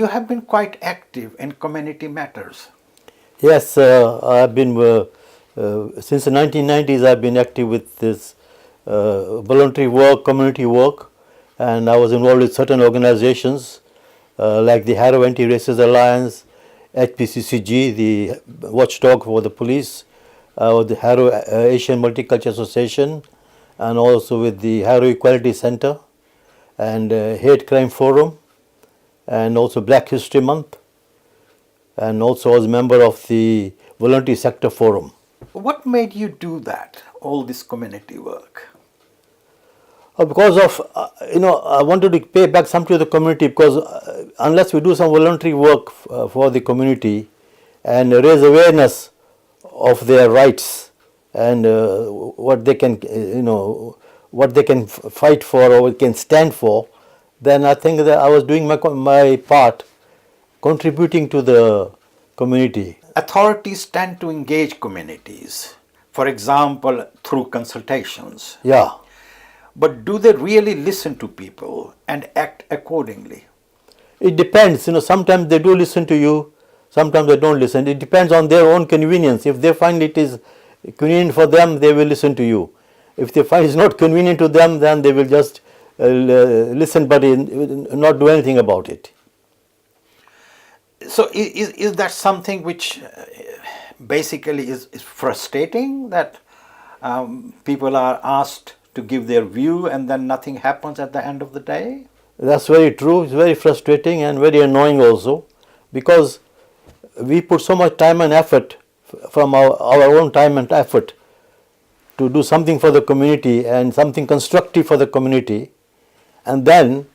you have been quite active in community matters. Yes, I've been since the 1990s. I've been active with this voluntary work, community work, and I was involved with certain organizations like the Harrow Anti-Racist Alliance, HPCCG, the watchdog for the police, the Harrow Asian Multicultural Association, and also with the Harrow Equality Center, and Hate Crime Forum, and also Black History Month, and also was a member of the Voluntary Sector Forum. What made you do that, all this community work? Because of, I wanted to pay back something to the community, because unless we do some voluntary work for the community and raise awareness of their rights and what they can, what they can fight for or can stand for, then I think that I was doing my part, contributing to the community. Authorities tend to engage communities, for example, through consultations. Yeah. But do they really listen to people and act accordingly? It depends. Sometimes they do listen to you, sometimes they don't listen. It depends on their own convenience. If they find it is convenient for them, they will listen to you. If they find it's not convenient to them, then they will just listen but not do anything about it. So is that something which basically is frustrating, that people are asked to give their view and then nothing happens at the end of the day? That's very true. It's very frustrating and very annoying also, because we put so much time and effort from our own time and effort to do something for the community and something constructive for the community, and then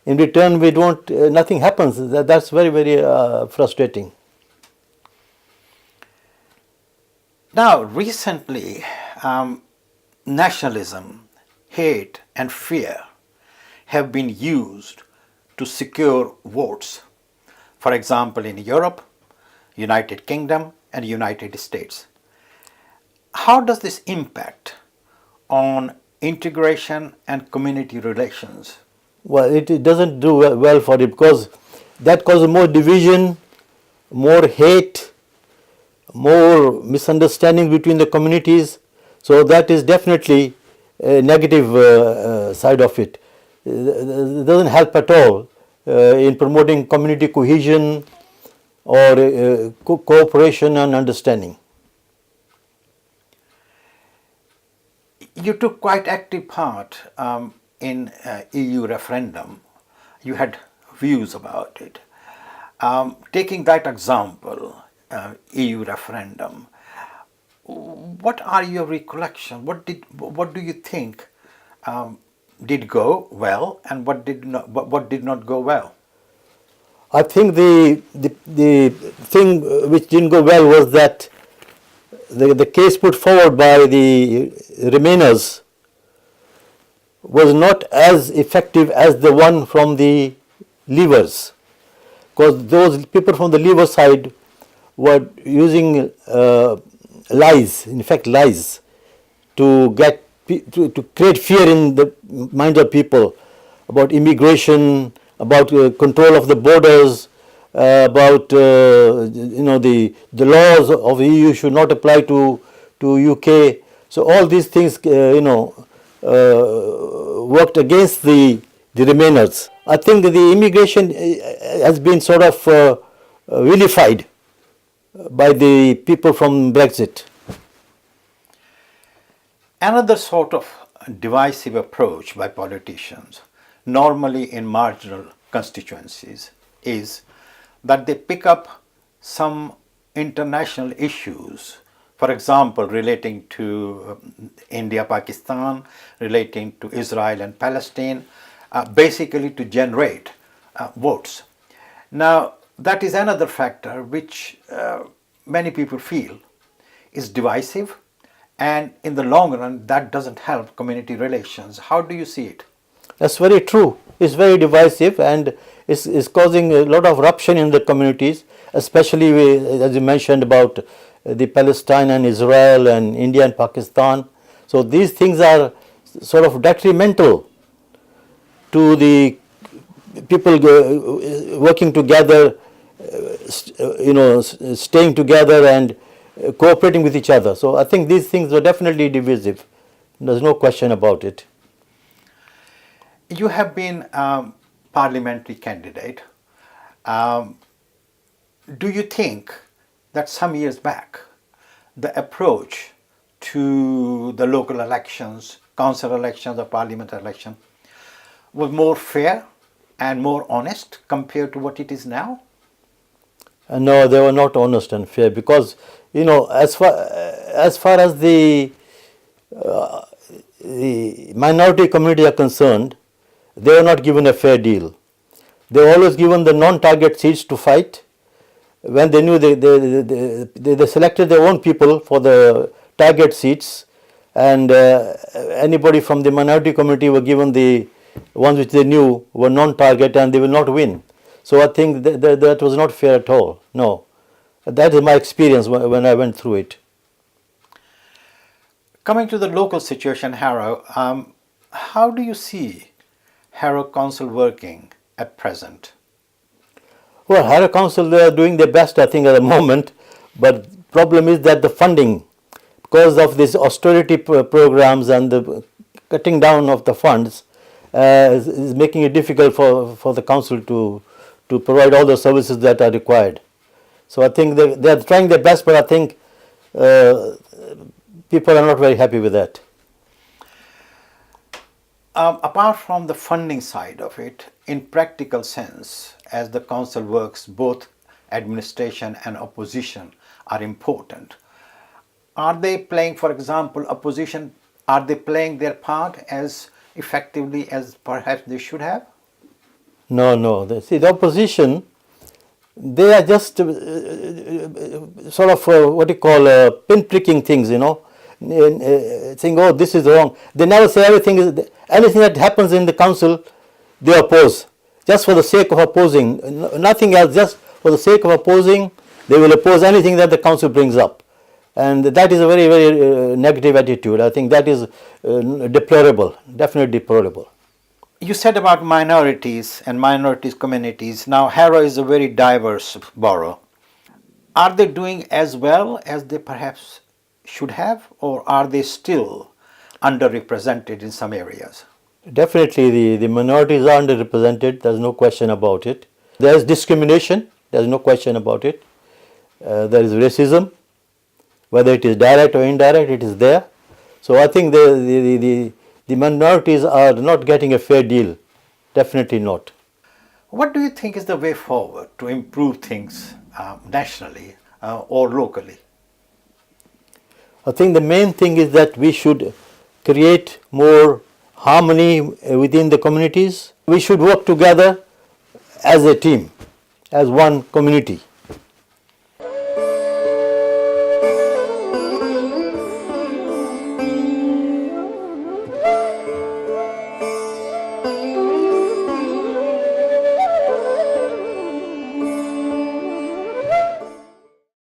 in return we don't, nothing happens. That's very, very frustrating. Now recently, nationalism, hate and fear have been used to secure votes. For example, in Europe, United Kingdom and United States. How does this impact on integration and community relations? Well, it doesn't do well for it, because that causes more division, more hate, more misunderstanding between the communities. So that is definitely a negative side of it. It doesn't help at all in promoting community cohesion or cooperation and understanding. You took quite active part in EU referendum. You had views about it. Taking that example, EU referendum, what are your recollections? What do you think did go well, and what did not go well? I think the thing which didn't go well was that the case put forward by the Remainers was not as effective as the one from the Leavers, because those people from the Leaver side were using lies, in fact lies, to create fear in the minds of people about immigration, about control of the borders, about the laws of the EU should not apply to UK. So all these things worked against the Remainers. I think the immigration has been sort of vilified by the people from Brexit. Another sort of divisive approach by politicians, normally in marginal constituencies, is that they pick up some international issues, for example, relating to India, Pakistan, relating to Israel and Palestine, basically to generate votes. Now, that is another factor which many people feel is divisive, and in the long run that doesn't help community relations. How do you see it? That's very true. It's very divisive, and it's causing a lot of rupture in the communities, especially as you mentioned about the Palestine and Israel and India and Pakistan. So these things are sort of detrimental to the people working together, staying together and cooperating with each other. So I think these things were definitely divisive. There's no question about it. You have been parliamentary candidate. Do you think that some years back the approach to the local elections, council elections or parliament election was more fair and more honest compared to what it is now? No, they were not honest and fair because, as far as the minority community are concerned, they were not given a fair deal. They were always given the non-target seats to fight. When they knew they selected their own people for the target seats, and anybody from the minority community were given the ones which they knew were non-target and they will not win. So I think that was not fair at all. No, that is my experience when I went through it. Coming to the local situation, Harrow, how do you see Harrow Council working at present? Well, Harrow Council, they are doing their best, I think, at the moment, but problem is that the funding, because of these austerity programs and the cutting down of the funds, is making it difficult for the council to provide all the services that are required. So I think they are trying their best, but I think people are not very happy with that. Apart from the funding side of it, in practical sense, as the council works, both administration and opposition are important. Are they playing, for example, opposition, are they playing their part as effectively as perhaps they should have? No. The opposition, they are just sort of what you call pinpricking things, saying, oh, this is wrong. They never say anything that happens in the council, they oppose. Just for the sake of opposing, nothing else, just for the sake of opposing, they will oppose anything that the council brings up. And that is a very, very negative attitude. I think that is deplorable, definitely deplorable. You said about minorities and minorities communities. Now, Harrow is a very diverse borough. Are they doing as well as they perhaps should have, or are they still underrepresented in some areas? Definitely the minorities are underrepresented, there's no question about it. There is discrimination, there's no question about it. There is racism, whether it is direct or indirect, it is there. So I think the minorities are not getting a fair deal, definitely not. What do you think is the way forward to improve things nationally or locally? I think the main thing is that we should create more harmony within the communities. We should work together as a team, as one community.